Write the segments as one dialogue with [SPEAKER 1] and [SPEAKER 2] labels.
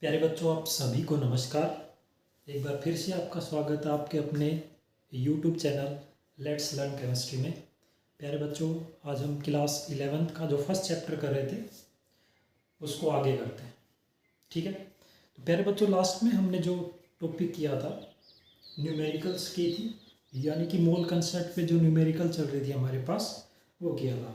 [SPEAKER 1] प्यारे बच्चों, आप सभी को नमस्कार। एक बार फिर से आपका स्वागत है आपके अपने YouTube channel let's learn chemistry में। प्यारे बच्चों, आज हम क्लास 11th का जो फर्स्ट चैप्टर कर रहे थे उसको आगे करते हैं। ठीक है, तो प्यारे बच्चों, लास्ट में हमने जो टॉपिक किया था न्यूमेरिकल्स की थी, यानी कि मोल कंसेप्ट पे जो न्यूमेरिकल चल रही थी हमारे पास वो किया था,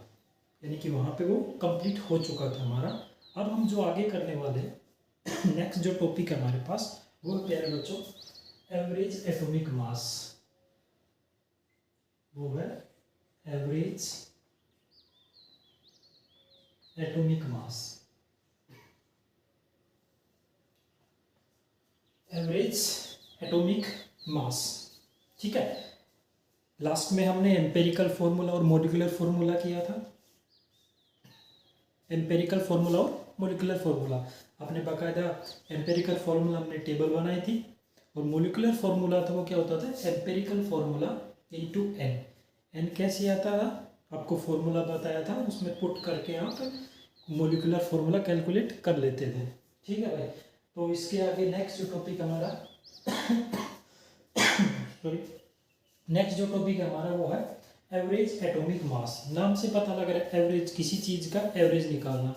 [SPEAKER 1] यानी कि वहाँ पे वो कंप्लीट हो चुका था हमारा। अब हम जो आगे करने वाले हैं नेक्स्ट जो टॉपिक है हमारे पास वो है प्यारे बच्चों एवरेज एटॉमिक मास। वो है average atomic mass. Average atomic mass, ठीक है। लास्ट में हमने एम्पेरिकल फॉर्मूला और मॉलिक्यूलर फॉर्मूला किया था। एम्पेरिकल फॉर्मूला और मॉलिक्यूलर फॉर्मूला आपने बाकायदा एम्पेरिकल फॉर्मूला हमने टेबल बनाई थी, और मॉलिक्यूलर फॉर्मूला था वो क्या होता था empirical formula into n. N कैसे आता था आपको फॉर्मूला बताया था, उसमें पुट करके आप मॉलिक्यूलर फॉर्मूला कैलकुलेट कर लेते थे। ठीक है भाई, तो इसके आगे नेक्स्ट जो टॉपिक हमारा सॉरी नेक्स्ट जो टॉपिक है हमारा वो है एवरेज एटॉमिक मास। नाम से पता लग रहा है एवरेज, किसी चीज़ का एवरेज निकालना,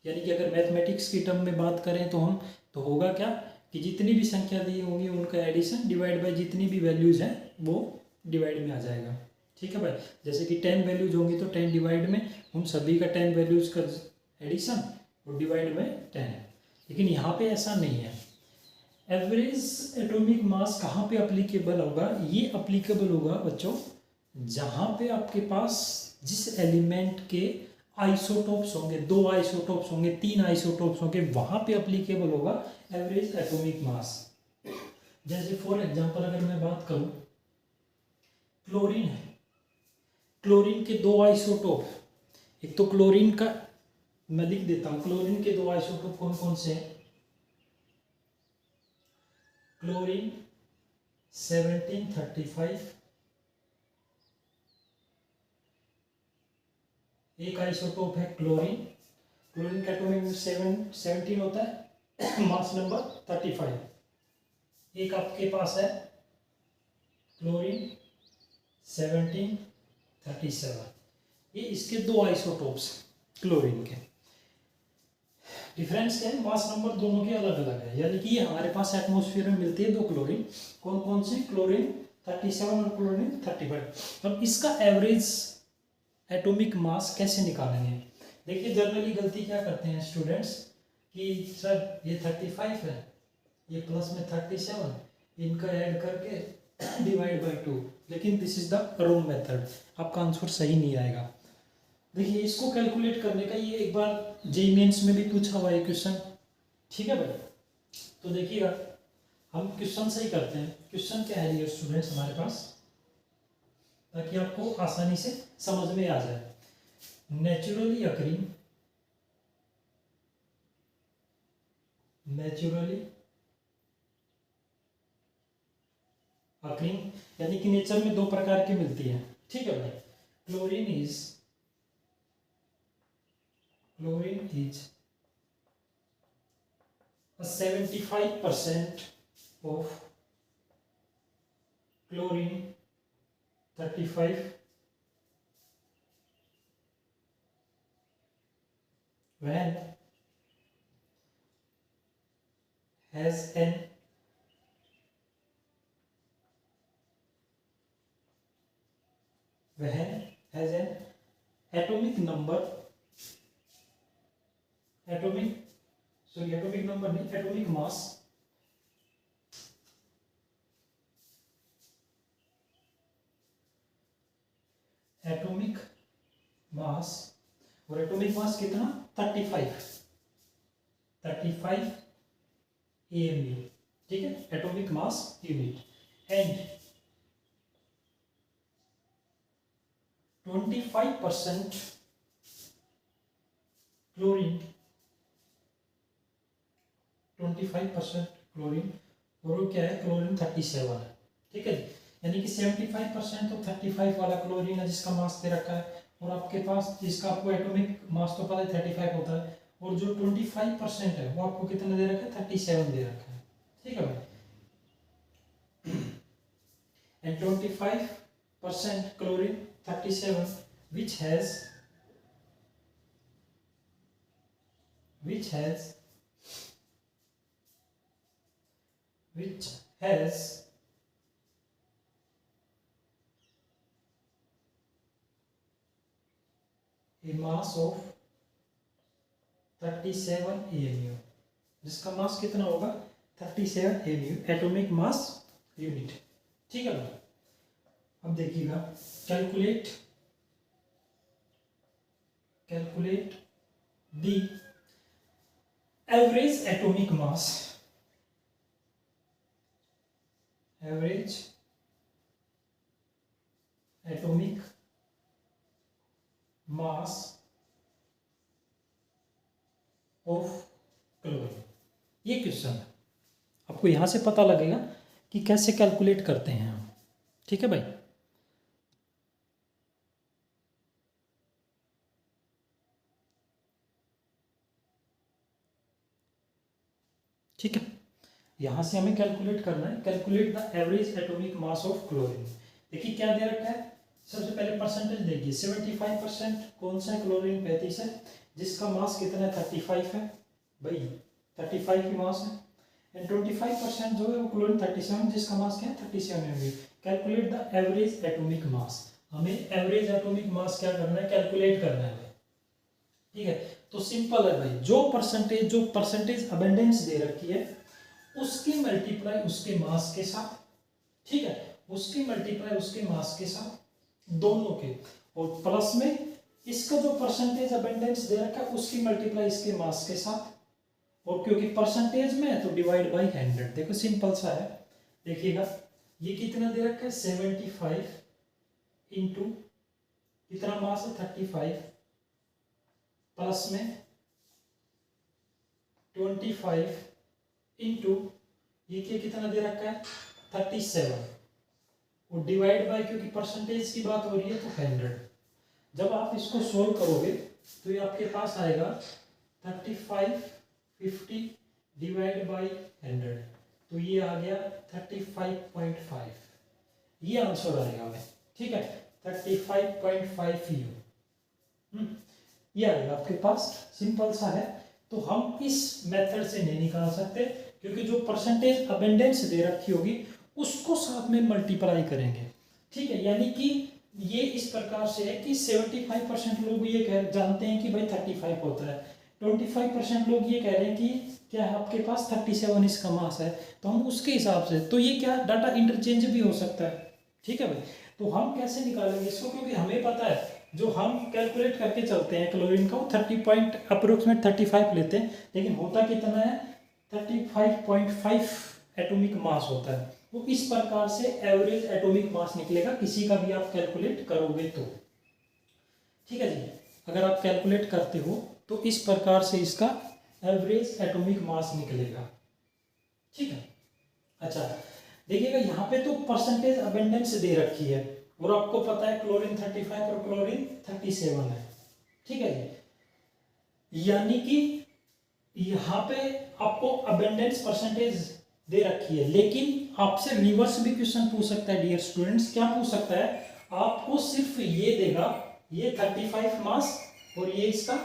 [SPEAKER 1] यानी कि अगर मैथमेटिक्स की टर्म में बात करें तो हम तो होगा क्या कि जितनी भी संख्या दी होंगी उनका एडिशन डिवाइड बाय जितनी भी वैल्यूज़ हैं वो डिवाइड में आ जाएगा। ठीक है भाई, जैसे कि 10 वैल्यूज होंगी तो 10 डिवाइड में उन सभी का 10 वैल्यूज़ का एडिशन और डिवाइड बाय 10 है। लेकिन यहाँ पे ऐसा नहीं है। एवरेज एटॉमिक मास कहाँ पे अप्लीकेबल होगा? ये अप्लीकेबल होगा बच्चों जहाँ पे आपके पास जिस एलिमेंट के आइसोटोप्स होंगे, 2 आइसोटोप्स होंगे, 3 आइसोटोप्स होंगे, वहाँ पे अप्लीकेबल होगा एवरेज एटॉमिक मास। जैसे फॉर एग्जांपल अगर मैं बात करूँ, क्लोरीन है, क्लोरीन के 2 आइसोटोप, एक तो क्लोरीन का मैं लिख देता हूँ, क्लोरीन के 2 आइसोटोप कौन कौन से हैं? क्लोरीन 1735, एक आइसोटोप है क्लोरीन। क्लोरीन का एटॉमिक नंबर 17 होता है, मास नंबर 35। एक आपके पास है क्लोरीन 1737, ये इसके 2 आइसोटोप्स क्लोरीन के। डिफरेंस क्या है? मास नंबर दोनों के अलग अलग है, यानी कि ये हमारे पास एटमॉस्फेयर में मिलती है 2 क्लोरीन। कौन कौन से? क्लोरीन 37 और क्लोरीन 35। अब इसका एवरेज एटॉमिक मास कैसे निकालेंगे? देखिए, जनरली गलती क्या करते हैं स्टूडेंट्स कि सर ये 35 है, ये प्लस में 37, इनका ऐड करके डिवाइड बाय 2, लेकिन this is the wrong method, आपका आंसर सही नहीं आएगा। देखिए, इसको कैलकुलेट करने का ये एक बार जेईई मेंस में भी पूछा हुआ है क्वेश्चन। ठीक है भाई, तो देखिएगा हम क्वेश्चन से ही करते हैं। क्वेश्चन क्या है डियर स्टूडेंट्स हमारे पास, ताकि आपको आसानी से समझ में आ जाए। नेचुरली अकरिंग यानी कि नेचर में 2 प्रकार की मिलती है। ठीक है भाई, chlorine is 75% of chlorine 35 when has an atomic number atomic mass और एटॉमिक मास कितना? 35 AMU। ठीक है, atomic mass unit. And 25% chlorine, 25% chlorine, और वो क्या है? क्लोरीन 37 है। ठीक है, यानी कि 75% तो 35 वाला क्लोरीन है जिसका मास दे रखा है, और आपके पास जिसका आपको एटॉमिक मास तो पता है 35 होता है, और जो 25% है वो आपको कितना दे रखा है, 37 दे रखा है, ठीक है भाई। And 25% chlorine 37 which has which has a mass of 37 AMU, जिसका मास कितना होगा 37 AMU, एटॉमिक मास यूनिट, ठीक है भाई। अब देखिएगा, calculate the average atomic mass, average atomic mass of chlorine. ये क्वेश्चन है, आपको यहां से पता लगेगा कि कैसे कैलकुलेट करते हैं हम, ठीक है भाई। ठीक है, यहां से हमें कैलकुलेट करना है, calculate the average atomic mass of chlorine. देखिए क्या दे रखा है, सबसे पहले परसेंटेज देखिए, 75% कौन सा है, क्लोरीन 35 है, जिसका मास कितना है 35 है भाई, 35 की मास है। एंड 25% जो है वो क्लोरीन 37, जिसका मास क्या है 37 है। Calculate the average atomic mass, हमें एवरेज एटॉमिक मास क्या करना है, कैलकुलेट करना है भाई, ठीक है। तो सिंपल है भाई, जो परसेंटेज अबेंडेंस दे रखी है उसकी मल्टीप्लाई उसके मास के साथ, ठीक है, उसकी मल्टीप्लाई उसके मास के साथ दोनों के, और प्लस में इसका जो परसेंटेज अबेंडेंस दे रखा है उसकी मल्टीप्लाई इसके मास के साथ, और क्योंकि परसेंटेज में है तो डिवाइड बाई 100। देखो सिंपल सा है, देखिएगा ये कितना दे रखा है 75 इंटू कितना मास है 35 प्लस में 25 इंटू ये कितना दे रखा है 37, और डिवाइड बाय, क्योंकि परसेंटेज की बात हो रही है तो 100। जब आप इसको सोल्व करोगे तो ये आपके पास आएगा 3550 डिवाइड बाई 100, तो ये आ गया 35.5, ये आंसर आएगा भाई, ठीक है 35.5 यू, ये आएगा आपके पास, सिंपल सा है। तो हम इस मेथड से नहीं निकाल सकते, क्योंकि जो परसेंटेज अबेंडेंस दे रखी होगी उसको साथ में मल्टीप्लाई करेंगे, ठीक है। यानी कि ये इस प्रकार से है कि 75% लोग ये जानते हैं कि भाई 35 होता है, 25% लोग ये कह रहे हैं कि क्या है आपके पास 37 इसका मास है, तो हम उसके हिसाब से, तो ये क्या डाटा इंटरचेंज भी हो सकता है, ठीक है भाई। तो हम कैसे निकालेंगे इसको, क्योंकि हमें पता है जो हम कैलकुलेट करके चलते हैं क्लोरीन का वो 35 लेते हैं, लेकिन होता कितना है 35.5 एटॉमिक मास होता है। वो इस प्रकार से एवरेज एटॉमिक मास निकलेगा किसी का भी आप कैलकुलेट करोगे तो, ठीक है जी। अगर आप कैलकुलेट करते हो तो इस प्रकार से इसका एवरेज एटॉमिक मास निकलेगा, ठीक है। अच्छा देखिएगा, यहाँ पे तो परसेंटेज अबेंडेंस दे रखी है, और आपको पता है क्लोरीन 35 और क्लोरीन 37 है, ठीक है जी। यानी कि यहाँ पे आपको अबेंडेंस परसेंटेज दे रखी है, लेकिन आपसे रिवर्स भी क्वेश्चन पूछ सकता है डियर स्टूडेंट्स। क्या पूछ सकता है, आपको सिर्फ ये देगा, ये 35 मास और ये इसका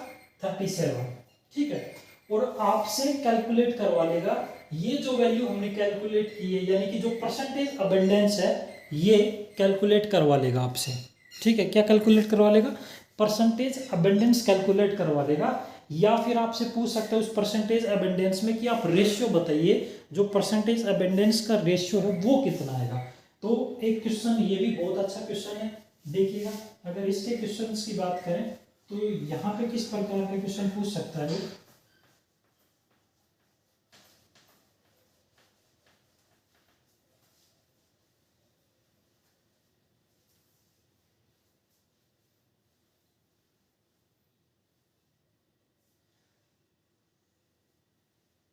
[SPEAKER 1] 37, ठीक है, और आपसे कैलकुलेट करवा लेगा ये जो वैल्यू हमने कैलकुलेट की है, यानी कि जो परसेंटेज अबेंडेंस है ये कैलकुलेट करवा लेगा आपसे, ठीक है। क्या कैलकुलेट करवा लेगा, परसेंटेज अबेंडेंस कैलकुलेट करवा देगा, या फिर आपसे पूछ सकता है उस परसेंटेज अबेंडेंस में कि आप रेशियो बताइए, जो परसेंटेज अबेंडेंस का रेशियो है वो कितना आएगा। तो एक क्वेश्चन ये भी बहुत अच्छा क्वेश्चन है, देखिएगा अगर इसके क्वेश्चंस की बात करें तो यहाँ पे किस प्रकार के क्वेश्चन पूछ सकता है।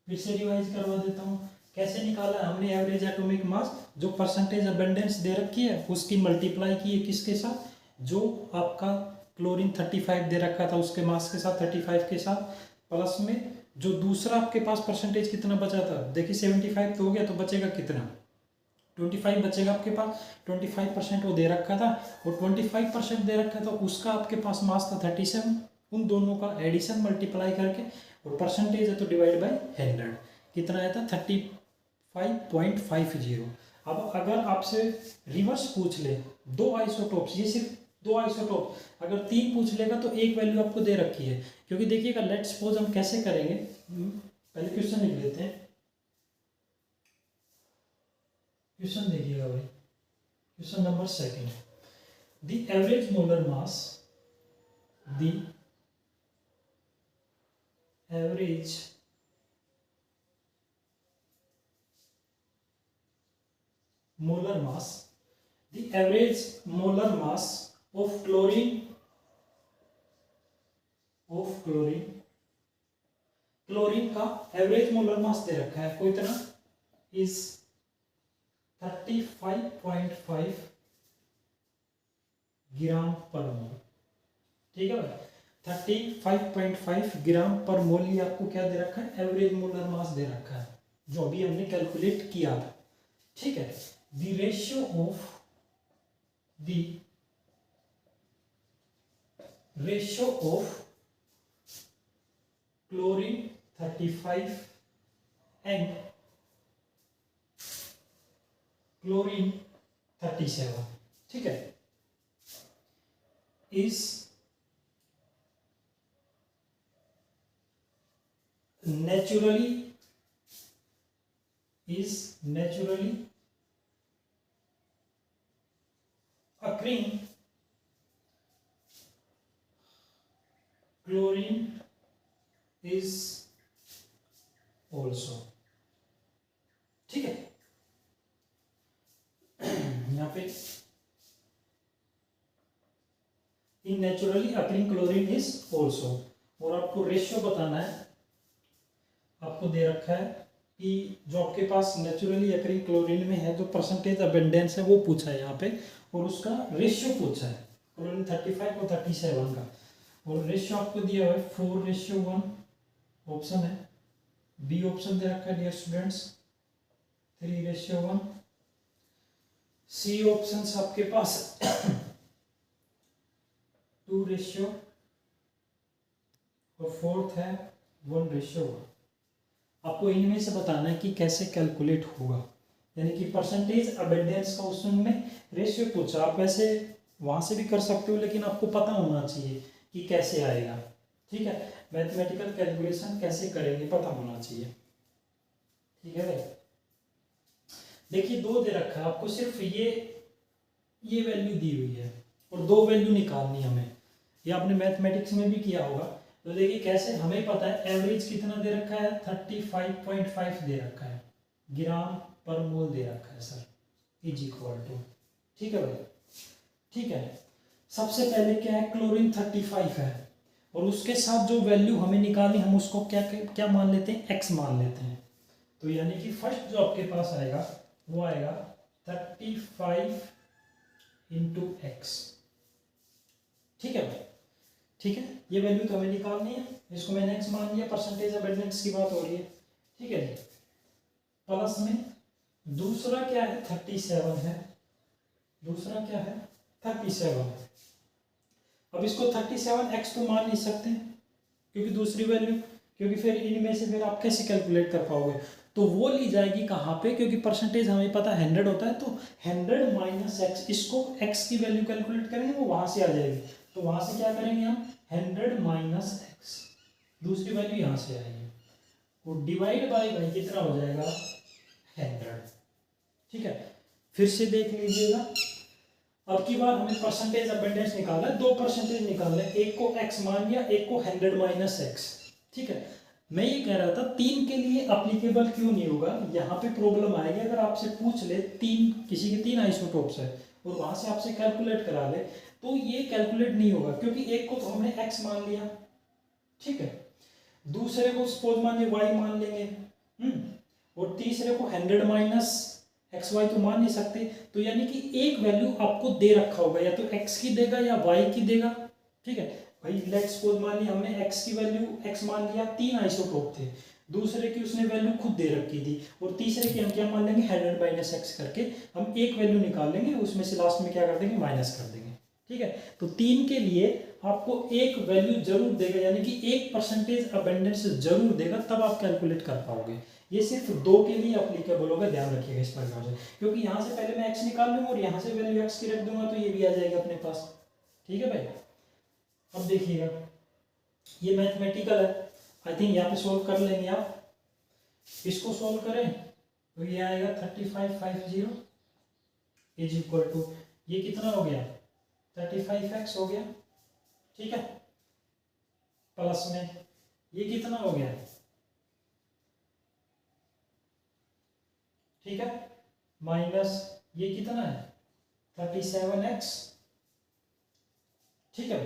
[SPEAKER 1] फिर से रिवाइज करवा देता हूँ, कैसे निकाला हमने एवरेज एटॉमिक मास, जो परसेंटेज अबेंडेंस दे रखी है उसकी मल्टीप्लाई की है किसके साथ, जो आपका क्लोरीन 35 दे रखा था उसके मास के साथ 35 के साथ, प्लस में जो दूसरा आपके पास परसेंटेज कितना बचा था, देखिए 75 तो हो गया, तो बचेगा कितना, 25 बचेगा आपके पास। 25% वो दे रखा था, और 25% दे रखा था, उसका आपके पास मास था 37, उन दोनों का एडिशन मल्टीप्लाई करके, और परसेंटेज है तो डिवाइड बाय 100, कितना आया था 35.50। अब अगर आपसे रिवर्स पूछ ले, दो आइसोटोप्स, ये सिर्फ दो आइसोटोप, अगर तीन पूछ लेगा तो एक वैल्यू आपको दे रखी है, क्योंकि देखिएगा लेट्स सपोज हम कैसे करेंगे, पहले क्वेश्चन लिख लेते हैं। क्वेश्चन देखिएगा भाई, question number 2, the average molar mass, the average molar mass, the average molar mass of chlorine, chlorine का एवरेज मोलर मास दे रखा है कोई इतना, इज 35.5 ग्राम पर मोल। ठीक है भाई, 35.5 ग्राम पर मोल, ये आपको क्या दे रखा है, एवरेज मोलर मास दे रखा है, जो अभी हमने कैलकुलेट किया था। ठीक है, the ratio of chlorine 35 and chlorine 37, ठीक है, is naturally occurring chlorine is also। ठीक है, यहाँ पे in naturally occurring chlorine is also, और आपको रेशियो बताना है, आपको दे रखा है कि जो आपके पास नेचुरली अकरिंग क्लोरीन में है, जो परसेंटेज अबेंडेंस है वो पूछा है यहाँ पे, और उसका रेशियो पूछा है क्लोरीन 35 और 37 का, और रेशियो आपको दिया हुआ है 4:1 ऑप्शन है, बी ऑप्शन दे रखा है डियर स्टूडेंट्स 3:1, सी ऑप्शन आपके पास 2:, और फोर्थ है 1:1। आपको इनमें से बताना है कि कैसे कैलकुलेट होगा, यानी कि परसेंटेज अबेंडेंस का उसमें रेशियो पूछा, आप वैसे वहाँ से भी कर सकते हो, लेकिन आपको पता होना चाहिए कि कैसे आएगा। ठीक है, मैथमेटिकल कैलकुलेशन कैसे करेंगे पता होना चाहिए। ठीक है भाई, देखिए 2 दे रखा है आपको, सिर्फ ये वैल्यू दी हुई है, और 2 वैल्यू निकालनी हमें, ये आपने मैथमेटिक्स में भी किया होगा। तो देखिए कैसे, हमें पता है एवरेज कितना दे रखा है, 35.5 दे रखा है ग्राम पर मोल दे रखा है सर, इज इक्वल टू। ठीक है भाई, ठीक है, सबसे पहले क्या है, क्लोरीन 35 है, और उसके साथ जो वैल्यू हमें निकालनी, हम उसको क्या मान लेते हैं, एक्स मान लेते हैं। तो यानी कि फर्स्ट जो आपके पास आएगा वो आएगा 35 इंटू एक्स। ठीक है भाई, ठीक है, ये वैल्यू तो हमें निकालनी है, इसको मैंने एक्स मान लिया, परसेंटेज अबेंडेंस की बात हो रही है। ठीक है जी, प्लस में दूसरा क्या है 37 है, दूसरा क्या है 37 है। अब इसको 37 एक्स तो मान नहीं सकते क्योंकि दूसरी वैल्यू, क्योंकि फिर इनमें से फिर आप कैसे कैलकुलेट कर पाओगे, तो वो ली जाएगी कहाँ पे, क्योंकि परसेंटेज हमें पता है 100 होता है, तो 100 माइनस एक्स, इसको एक्स की वैल्यू कैलकुलेट करेंगे वो वहाँ से आ जाएगी, तो वहाँ से क्या करेंगे हम 100 माइनस एक्स, दूसरी वैल्यू यहाँ से आएगी, वो डिवाइड बाई भाई कितना हो जाएगा 100। ठीक है, फिर से देख लीजिएगा, अब की बार हमें परसेंटेज अबेंडेंस निकालना है, 2 परसेंटेज निकालना है, एक को x मान लिया, एक को 100 माइनस एक्स। ठीक है, मैं ये कह रहा था 3 के लिए अप्लीकेबल क्यों नहीं होगा, यहाँ पे प्रॉब्लम आएगी अगर आपसे पूछ ले, 3 किसी के 3 आइसोटोप्स है और वहां से आपसे कैलकुलेट करा ले, तो ये कैलकुलेट नहीं होगा, क्योंकि एक को तो हमने x मान लिया, ठीक है, दूसरे को सपोज मान लिया y मान लेंगे, और तीसरे को 100 माइनस एक्स वाई तो मान नहीं सकते, तो यानी कि एक वैल्यू आपको दे रखा होगा, या तो x की देगा या y की देगा। ठीक है, भाई लेट्स सपोज मान लिया हमने x की वैल्यू x मान लिया, 3 आइसोटोप थे, दूसरे की उसने वैल्यू खुद दे रखी थी, और तीसरे की हम क्या मान लेंगे 100 माइनस एक्स करके हम एक वैल्यू निकाल लेंगे, उसमें से लास्ट में क्या कर देंगे माइनस कर देंगे। ठीक है, तो 3 के लिए आपको एक वैल्यू जरूर देगा, यानी कि 1% अबेंडेंस जरूर देगा, तब आप कैलकुलेट कर पाओगे। ये सिर्फ 2 के लिए अप्लीकेबल होगा, ध्यान रखिएगा इस प्रकार से, क्योंकि यहाँ से पहले मैं x निकाल लूंगा और यहाँ से वैल्यू x की रख दूंगा तो ये भी आ जाएगा अपने पास। ठीक है भाई, अब देखिएगा ये मैथमेटिकल है, आई थिंक यहाँ पे सोल्व कर लेंगे आप। इसको सोल्व करें तो ये आएगा 3550 इज इक्वल टू, ये कितना हो गया 35x हो गया। ठीक है, प्लस में ये कितना हो गया, ठीक है, माइनस ये कितना है 37x। ठीक है,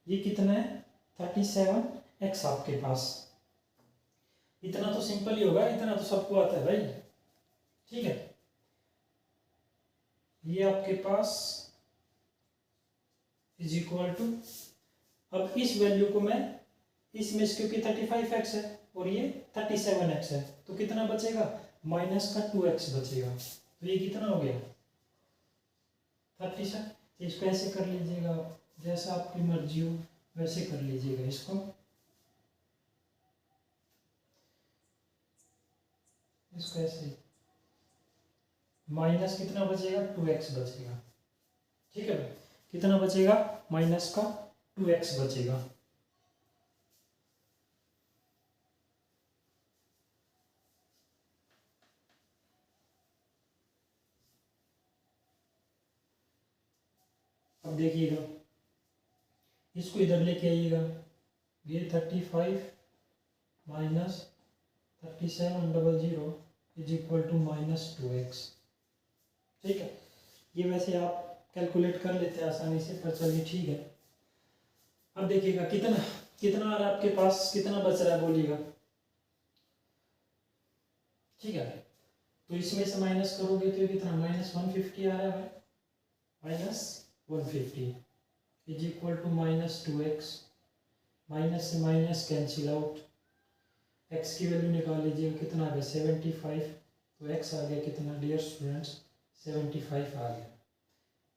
[SPEAKER 1] ये कितना है 37x आपके पास। इतना तो सिंपल ही होगा, इतना तो सबको आता है भाई। ठीक है, ये आपके पास इज इक्वल टू, अब इस वैल्यू को मैं इसमें, क्योंकि 35x है और ये 37x है, तो कितना बचेगा माइनस का 2x बचेगा, तो ये कितना हो गया 37। इसको ऐसे कर लीजिएगा आप, जैसा आपकी मर्जी हो वैसे कर लीजिएगा इसको। इसको ऐसे माइनस कितना बचेगा 2x बचेगा। ठीक है, कितना बचेगा माइनस का 2x बचेगा। अब देखिएगा, इसको इधर लेके आइएगा, ये 35 minus 3700 is equal to minus 2x। ठीक है, ये वैसे आप कैलकुलेट कर लेते हैं आसानी से, पर चलिए ठीक है। अब देखिएगा कितना कितना आ रहा है आपके पास, कितना बच रहा है बोलिएगा। ठीक है, तो इसमें से माइनस करोगे तो कितना माइनस 150 आ रहा है, minus 150 is equal to minus 2x। माइनस से माइनस कैंसिल आउट, x की वैल्यू निकाल लीजिए, कितना आ गया 75, तो x आ गया कितना डियर स्टूडेंट्स 75 आ गया।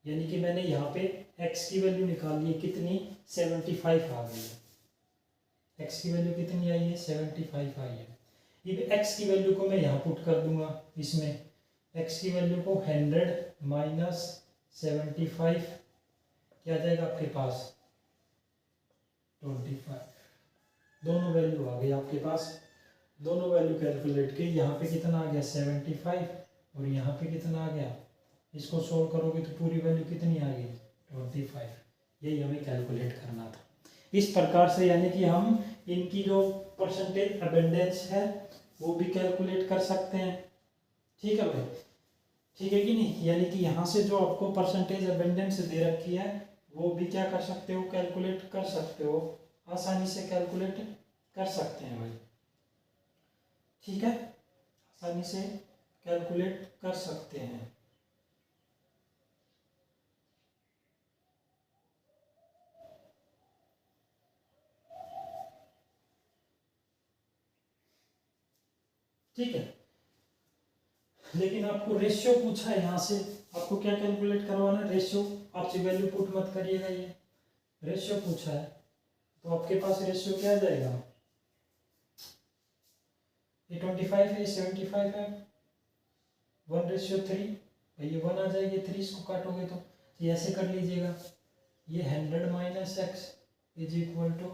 [SPEAKER 1] यानी कि मैंने यहाँ पे x की वैल्यू निकाल ली, कितनी 75 आ गई है। x की वैल्यू कितनी आई है 75 आई है। ये x की वैल्यू को मैं यहाँ पुट कर दूंगा इसमें, x की वैल्यू को 100 माइनस 75 क्या जाएगा आपके पास 25। दोनों वैल्यू आ गई आपके पास, दोनों वैल्यू कैलकुलेट की, यहाँ पे कितना आ गया 75 और यहाँ पे कितना आ गया, इसको सोल्व करोगे तो पूरी वैल्यू कितनी आ गई 25। यही हमें कैलकुलेट करना था इस प्रकार से, यानी कि हम इनकी जो परसेंटेज अबेंडेंस है वो भी कैलकुलेट कर सकते हैं। ठीक है भाई, ठीक है कि नहीं, यानी कि यहाँ से जो आपको परसेंटेज अबेंडेंस दे रखी है वो भी क्या कर सकते हो कैलकुलेट कर सकते हो, आसानी से कैलकुलेट कर सकते हैं भाई। ठीक है, आसानी से कैलकुलेट कर सकते हैं। ठीक है, लेकिन आपको रेशियो पूछा है, यहाँ से आपको क्या कैलकुलेट करवाना है रेशियो, आपसे वैल्यू पुट मत करिएगा, ये रेशियो पूछा है तो आपके पास रेशियो क्या आ जाएगा, ये 25 है, ये 75 है, 1:3, ये 1 आ जाएगी, 3 इसको काटोगे तो ये ऐसे कर लीजिएगा, ये 100 minus x is equal to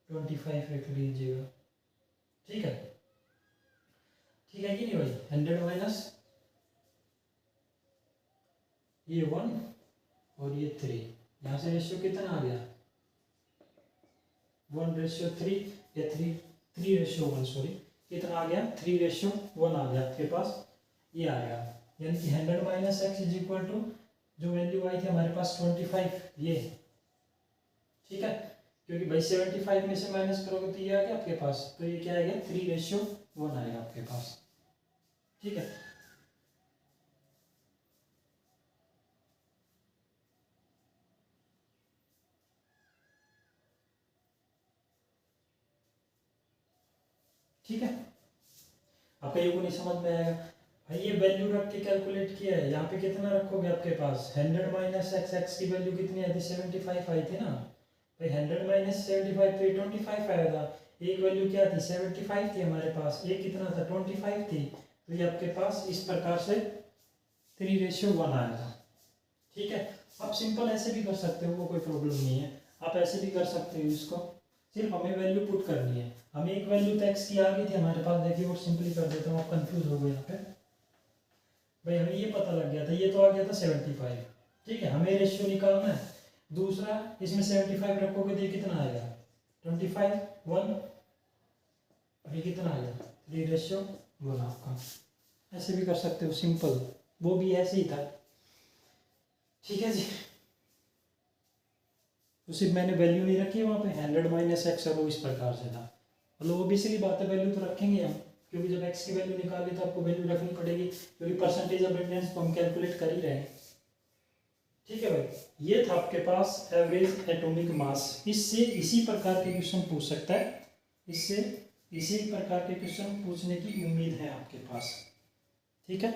[SPEAKER 1] 25 रख लीजिएगा। ठीक है, ठीक है कि नहीं भाई, 100 माइनस ये 1 और ये 3, यहाँ से रेशियो कितना आ गया 1:3 या 3:1 सॉरी, कितना आ गया 3:1 आ गया आपके पास, ये आएगा, यानी कि 100 minus x is equal to जो वैल्यू आई थी हमारे पास 25 ये। ठीक है, क्योंकि भाई 75 में से माइनस करोगे तो ये आ गया आपके पास, तो ये क्या आएगा 3:1 आएगा आपके पास। ठीक है, ठीक है, अब कईयों को नहीं समझ में आएगा भाई ये वैल्यू रख के कैलकुलेट किया है, यहाँ पे कितना रखोगे आपके पास 100 माइनस एक्स, एक्स की वैल्यू कितनी आई थी 75 आई थी ना भाई, 100 माइनस 75 तो 25 आया था, एक वैल्यू क्या थी 75 थी हमारे पास, एक कितना था 25 थी, तो ये आपके पास इस प्रकार से 3:1 आया था। ठीक है, आप सिंपल ऐसे भी कर सकते हो, वो कोई प्रॉब्लम नहीं है, आप ऐसे भी कर सकते हो इसको, सिर्फ हमें वैल्यू पुट करनी है। हमें एक वैल्यू तो एक्स की आ गई थी हमारे पास, देखिए और सिंपली कर देता हूँ, आप कंफ्यूज हो गए यहाँ पे भाई, हमें ये पता लग गया था, ये तो आ गया था 75। ठीक है, हमें रेशियो निकालना है, दूसरा इसमें 75 रखोगे तो ये कितना आएगा 25 1, अभी कितना आएगा 3:1 आपका, ऐसे भी कर सकते हो सिंपल, वो भी ऐसे ही था। ठीक है जी, तो सिर्फ मैंने वैल्यू नहीं रखी वहाँ पे 100 माइनस एक्स है, वो इस प्रकार से था, मतलब ओबियसली बात है वैल्यू तो रखेंगे हम, क्योंकि जब एक्स की वैल्यू निकाली तो आपको वैल्यू रखनी पड़ेगी, क्योंकि परसेंटेज ऑफ अटेंडेंस को हम कैलकुलेट कर ही रहे हैं। ठीक है भाई, ये था आपके पास एवरेज एटॉमिक मास, इससे इसी प्रकार के क्वेश्चन पूछ सकता है, इससे इसी प्रकार के क्वेश्चन पूछने की उम्मीद है आपके पास। ठीक है,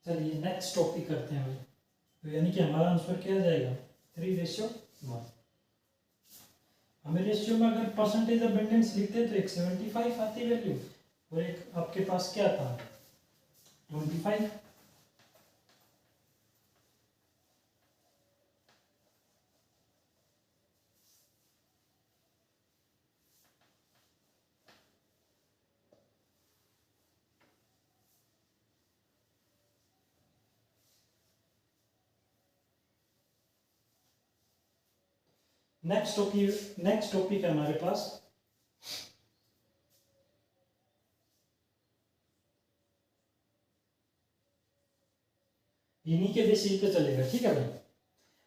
[SPEAKER 1] चलिए नेक्स्ट टॉपिक करते हैं भाई, तो यानी कि हमारा आंसर क्या आ जाएगा 3:1। हमें रेशियो में अगर परसेंटेज ऑफ अटेंडेंस लिखते हैं तो एक 75 आती वैल्यू, और एक आपके पास क्या था 25। नेक्स्ट टॉपिक है हमारे पास इन्हीं के बेसिस पे चलेगा। ठीक है भाई,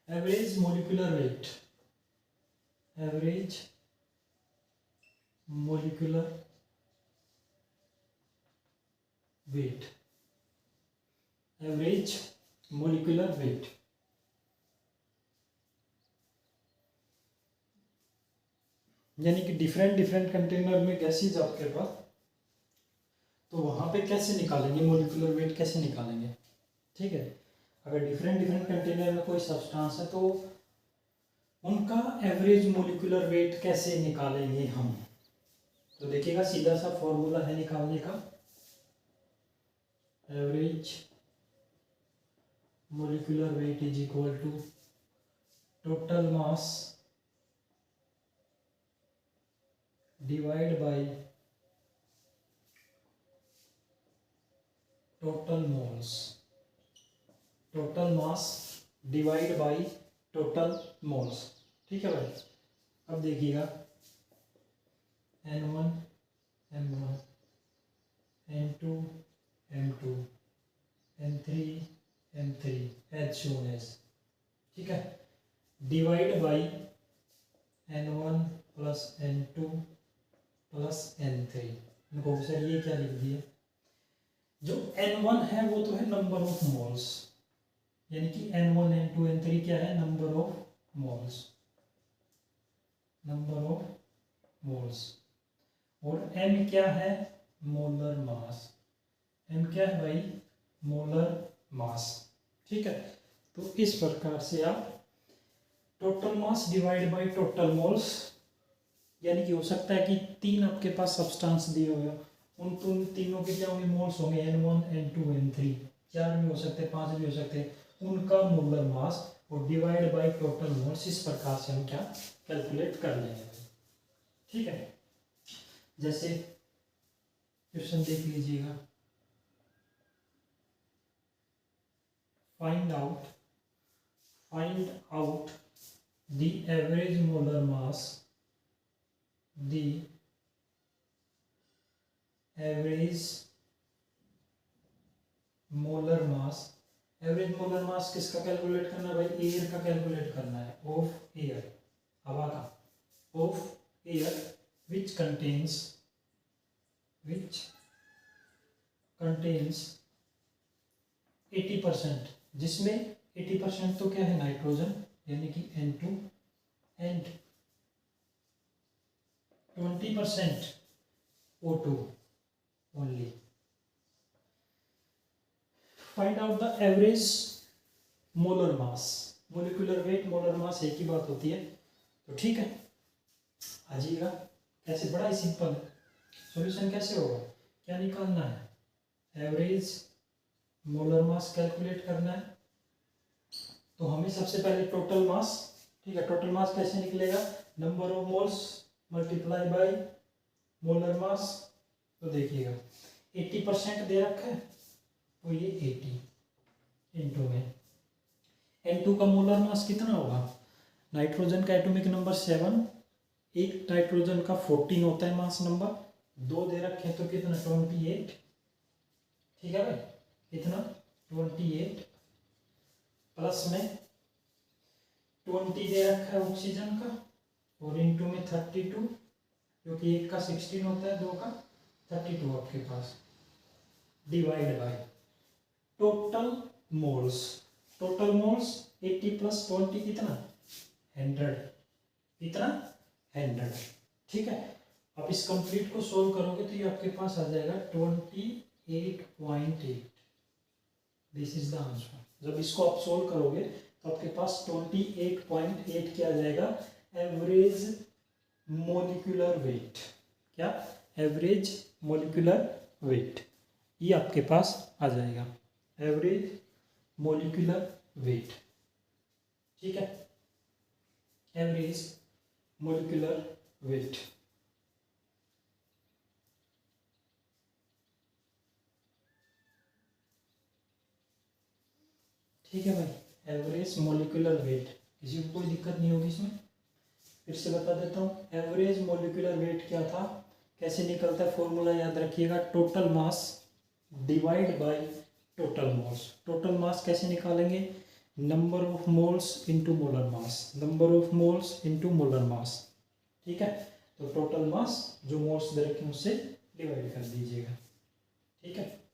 [SPEAKER 1] average molecular wait, average molecular wait, average molecular wait, यानी कि डिफरेंट डिफरेंट कंटेनर में गैसेज आपके पास, तो वहां पे कैसे निकालेंगे मोलिकुलर वेट, कैसे निकालेंगे। ठीक है, अगर डिफरेंट डिफरेंट कंटेनर में कोई सब्सटेंस है तो उनका एवरेज मोलिकुलर वेट कैसे निकालेंगे हम, तो देखिएगा सीधा सा फॉर्मूला है निकालने का, average molecular weight is equal to total mass divide by total moles, total mass divide by total moles. ठीक है भाई, अब देखिएगा N1 M1 N2 M2 N3 M3 as shown as। ठीक है, divide by N1 plus N2 plus N3, इनको sir ये क्या लिख दिया, जो N1 है वो तो है नंबर ऑफ मोल्स, यानी कि N1 N2 N3 क्या है number of moles, number of moles, और M क्या है मोलर मास, M क्या है भाई मोलर मास। ठीक है, तो इस प्रकार से आप total mass divide by total moles, यानी कि हो सकता है कि 3 आपके पास सब्सटेंस दिए हुए हो, उन तीनों के क्या होंगे मोल्स होंगे N1 N2 N3, 4 भी हो सकते हैं 5 भी हो सकते हैं, उनका मोलर मास और डिवाइड बाय टोटल मोल्स, इस प्रकार से हम क्या कैलकुलेट कर लेंगे। ठीक है, जैसे क्वेश्चन देख लीजिएगा, find out the average molar mass, the average molar mass, average molar mass किसका कैलकुलेट करना है भाई, एयर का कैलकुलेट करना है, ऑफ एयर, हवा का। of air which contains 80%, जिसमें 80% तो क्या है नाइट्रोजन यानी कि N2 and 20% O2 only. Find out the average molar mass. Molecular weight molar mass एक ही बात होती है, तो ठीक है आ जाइएगा। कैसे, बड़ा ही सिंपल है। सॉल्यूशन कैसे होगा, क्या निकालना है, एवरेज मोलर मास कैलकुलेट करना है। तो हमें सबसे पहले टोटल मास, ठीक है, टोटल मास कैसे निकलेगा, number of moles multiply by molar mass. तो देखिएगा 80% दे रखा है, तो ये 80 इंटू में N2 का मोलर मास कितना होगा, नाइट्रोजन का एटॉमिक नंबर 7, एक नाइट्रोजन का 14 होता है मास नंबर, 2 दे रखे हैं तो कितना 28, ठीक है भाई, कितना 28 प्लस में 20 दे रखा है ऑक्सीजन का, और इंटू में 32, क्योंकि एक का 16 होता है, 2 का 32 आपके पास, divide by total moles. Total moles 80 plus 20 कितना 100, कितना 100, ठीक है। अब इस कंप्लीट को सोल्व करोगे तो ये आपके पास आ जाएगा 28.8। This is the answer. जब इसको आप सोल्व करोगे तो आपके पास 28.8 क्या आ जाएगा, एवरेज मोलिकुलर वेट। क्या, एवरेज मोलिकुलर वेट, ये आपके पास आ जाएगा, एवरेज मोलिकुलर वेट, ठीक है, एवरेज मोलिकुलर वेट। ठीक है भाई, एवरेज मोलिकुलर वेट, किसी को कोई दिक्कत नहीं होगी इसमें। फिर से बता देता हूँ, एवरेज मोलिकुलर वेट क्या था, कैसे निकलता है, फॉर्मूला याद रखिएगा, total mass divide by total moles. Total मास कैसे निकालेंगे, number of moles into molar mass, number of moles into molar mass, ठीक है। तो टोटल मास जो मोल्स दे रखे हैं उससे डिवाइड कर दीजिएगा, ठीक है।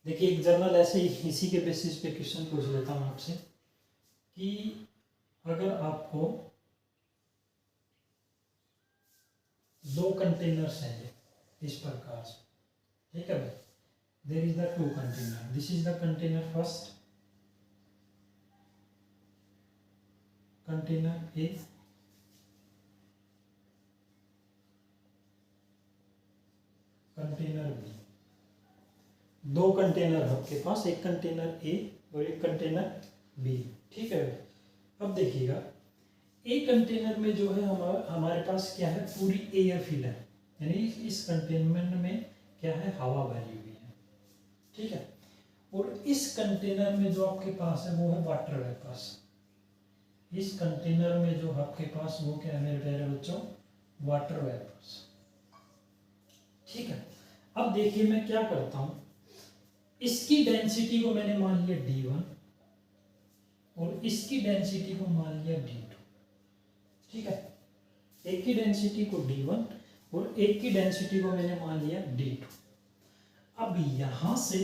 [SPEAKER 1] देखिए एक जर्नल ऐसे ही इसी के बेसिस पे क्वेश्चन पूछ लेता हूँ आपसे कि अगर आपको 2 कंटेनर्स हैं इस प्रकार से, ठीक है भाई, there is the 2 container, this is the container first, container A, container B. 2 container है आपके पास, एक कंटेनर ए और एक कंटेनर बी, ठीक है। अब देखिएगा एक कंटेनर में जो है हमारे पास क्या है, पूरी एयर फिल है, यानी इस कंटेनमेंट में क्या है, हवा भरी हुई है, ठीक है। और इस कंटेनर में जो आपके पास है वो है वाटर वेपर्स। इस कंटेनर में जो आपके पास वो क्या है मेरे प्यारे बच्चों, वाटर वेपर्स, ठीक है। अब देखिए मैं क्या करता हूं, इसकी डेंसिटी को मैंने मान लिया D1 और इसकी डेंसिटी को मान लिया D2, ठीक है। एक की डेंसिटी को D1 और एक की डेंसिटी को मैंने मान लिया D2। अब यहां से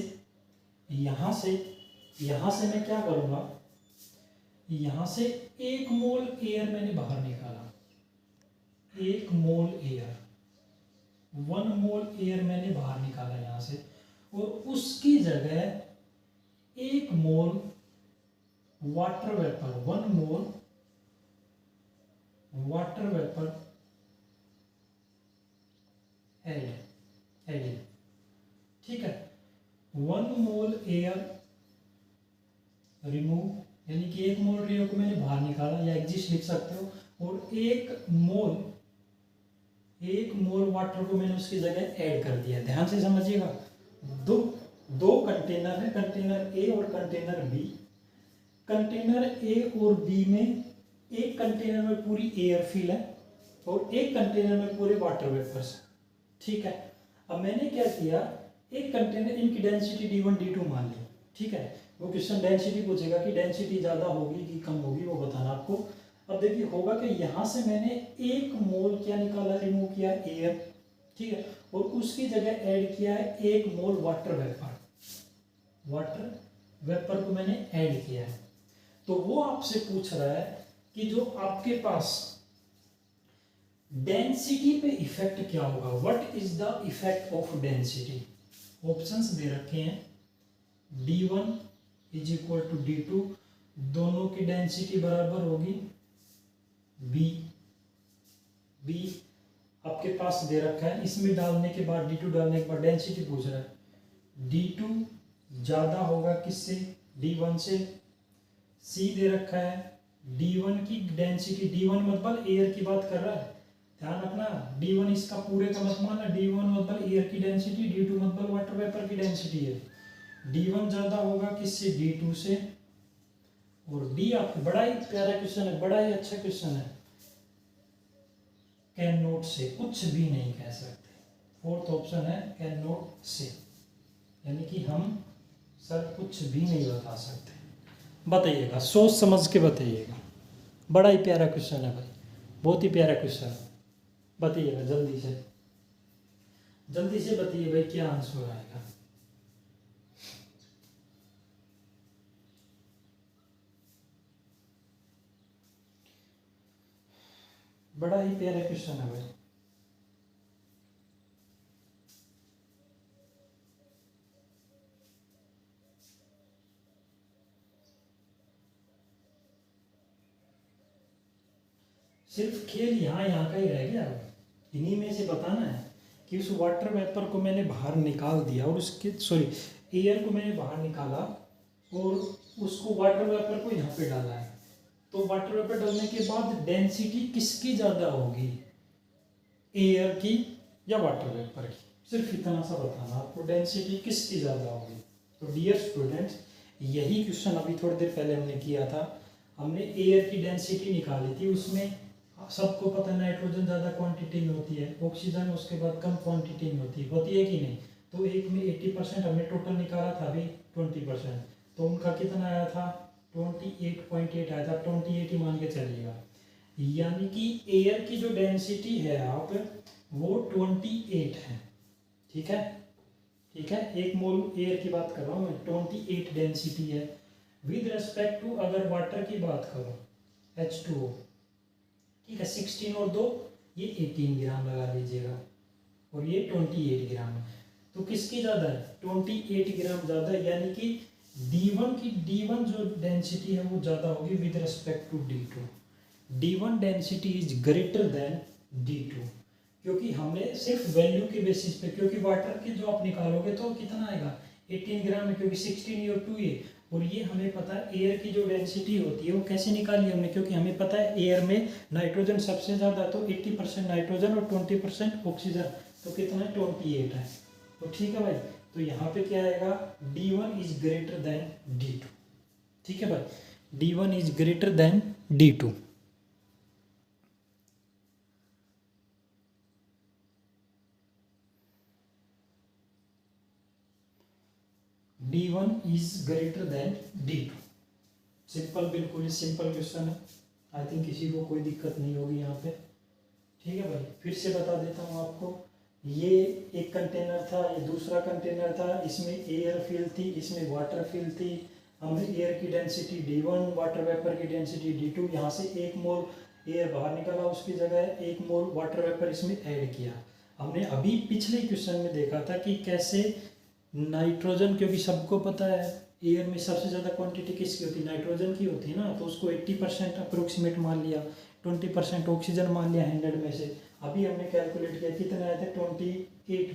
[SPEAKER 1] मैं क्या करूंगा, यहां से 1 मोल एयर मैंने बाहर निकाला, 1 मोल एयर, 1 मोल एयर मैंने बाहर निकाला यहां से, और उसकी जगह 1 mole water vapour, 1 mole water vapour added, ठीक है। 1 मोल एयर रिमूव, यानी कि 1 मोल एयर को मैंने बाहर निकाला, या एग्जिस्ट लिख सकते हो, और 1 मोल वाटर को मैंने उसकी जगह ऐड कर दिया। ध्यान से समझिएगा, दो दो कंटेनर है, कंटेनर ए और कंटेनर बी। कंटेनर ए और बी में एक कंटेनर में पूरी एयर फिल है और एक कंटेनर में पूरे वाटर वेपर्स। ठीक है, अब मैंने क्या किया, एक कंटेनर, इनकी डेंसिटी d1 d2 मान ली। ठीक है, वो क्वेश्चन डेंसिटी पूछेगा कि डेंसिटी ज़्यादा होगी कि कम होगी, वो बताना आपको। अब देखिए होगा कि यहाँ से मैंने 1 मोल क्या निकाला, रिमूव किया एयर। ठीक है, और उसकी जगह ऐड किया है 1 mole water vapour. Water vapour को मैंने ऐड किया है। तो वो आपसे पूछ रहा है कि जो आपके पास डेंसिटी पे इफेक्ट क्या होगा, what is the effect of density. Options दे रखे हैं, d1 is equal to d2, दोनों की डेंसिटी बराबर होगी b आपके पास दे रखा है। इसमें डालने के बाद d2 डालने के बाद डेंसिटी पूछ रहा है, d2 ज़्यादा होगा किससे, d1 से। c दे रखा है d1 की डेंसिटी, d1 मतलब एयर की बात कर रहा है, ध्यान रखना। d1 इसका पूरे का मत मानना, d1 मतलब एयर की डेंसिटी, d2 मतलब वाटर वेपर की डेंसिटी है। d1 ज़्यादा होगा किससे, d2 से। और d आपका बड़ा ही प्यारा क्वेश्चन है, बड़ा ही अच्छा क्वेश्चन है, कैन नोट से, कुछ भी नहीं कह सकते। फोर्थ ऑप्शन है कैन नोट से, यानी कि हम सर कुछ भी नहीं बता सकते। बताइएगा, सोच समझ के बताइएगा, बड़ा ही प्यारा क्वेश्चन है भाई, बहुत ही प्यारा क्वेश्चन है। बताइएगा जल्दी से, जल्दी से बताइए भाई क्या आंसर आएगा। बड़ा ही प्यारा क्वेश्चन है भाई। सिर्फ खेल यहाँ यहाँ का ही रह गया, इन्हीं में से बताना है कि उस वाटर वेपर को मैंने बाहर निकाल दिया और उसके एयर को मैंने बाहर निकाला और उसको वाटर वेपर को यहाँ पे डाला है। तो वाटर वेपर डालने के बाद डेंसिटी किसकी ज़्यादा होगी, एयर की या वाटर वेपर की, सिर्फ इतना सा बताना आपको, डेंसिटी किसकी ज़्यादा होगी। तो डियर स्टूडेंट्स, यही क्वेश्चन अभी थोड़ी देर पहले हमने किया था। हमने एयर की डेंसिटी निकाली थी, उसमें सबको पता है नाइट्रोजन ज़्यादा क्वांटिटी में होती है, ऑक्सीजन उसके बाद कम क्वांटिटी में होती है कि नहीं। तो एक में 80% हमने टोटल निकाला था, अभी 20%, तो उनका कितना आया था, 28.8 आया था, 28 ही मान के चलिएगा। यानी कि एयर की जो डेंसिटी है आप, वो 28 है। ठीक है, ठीक है, 1 मोल एयर की बात कर रहा हूँ मैं, 28 डेंसिटी है। विद रेस्पेक्ट टू अगर वाटर की बात करो, H2O, ठीक है, 16 और 2 ये 18 ग्राम लगा लीजिएगा, और ये 28 ग्राम है। तो किसकी ज़्यादा है, 28 ग्राम ज़्यादा है, यानी कि D1 जो डेंसिटी है वो ज़्यादा होगी with respect to D2। D1 density is greater than D2, क्योंकि हमने सिर्फ वैल्यू के बेसिस पे, क्योंकि वाटर के जो आप निकालोगे तो कितना आएगा, 18 ग्राम है, क्योंकि 16 ये और 2 ये, और ये हमें पता है एयर की जो डेंसिटी होती है वो कैसे निकाली हमने, क्योंकि हमें पता है एयर में नाइट्रोजन सबसे ज़्यादा, तो 80% नाइट्रोजन और 20% ऑक्सीजन, तो कितना है, 28 है। तो ठीक है भाई, तो यहाँ पे क्या आएगा, D1 is greater than D2। ठीक है भाई, D1 is greater than D2। D1 is greater than D2। Simple, बिल्कुल ही सिंपल क्वेश्चन है। आई थिंक किसी को कोई दिक्कत नहीं होगी यहाँ पे। ठीक है भाई, फिर से बता देता हूँ आपको, ये एक कंटेनर था, ये दूसरा कंटेनर था, इसमें एयर फिल थी, इसमें वाटर फिल थी। हमने एयर की डेंसिटी D1, वाटर वेपर की डेंसिटी D2, यहाँ से 1 मोल एयर बाहर निकाला, उसकी जगह 1 मोल वाटर वेपर इसमें ऐड किया। हमने अभी पिछले क्वेश्चन में देखा था कि कैसे नाइट्रोजन, क्योंकि सबको पता है एयर में सबसे ज़्यादा क्वांटिटी किसकी होती है, नाइट्रोजन की होती है ना, तो उसको 80% अप्रोक्सीमेट मान लिया, 20% ऑक्सीजन मान लिया 100 में से। अभी हमने कैलकुलेट किया, कितने आए थे, 28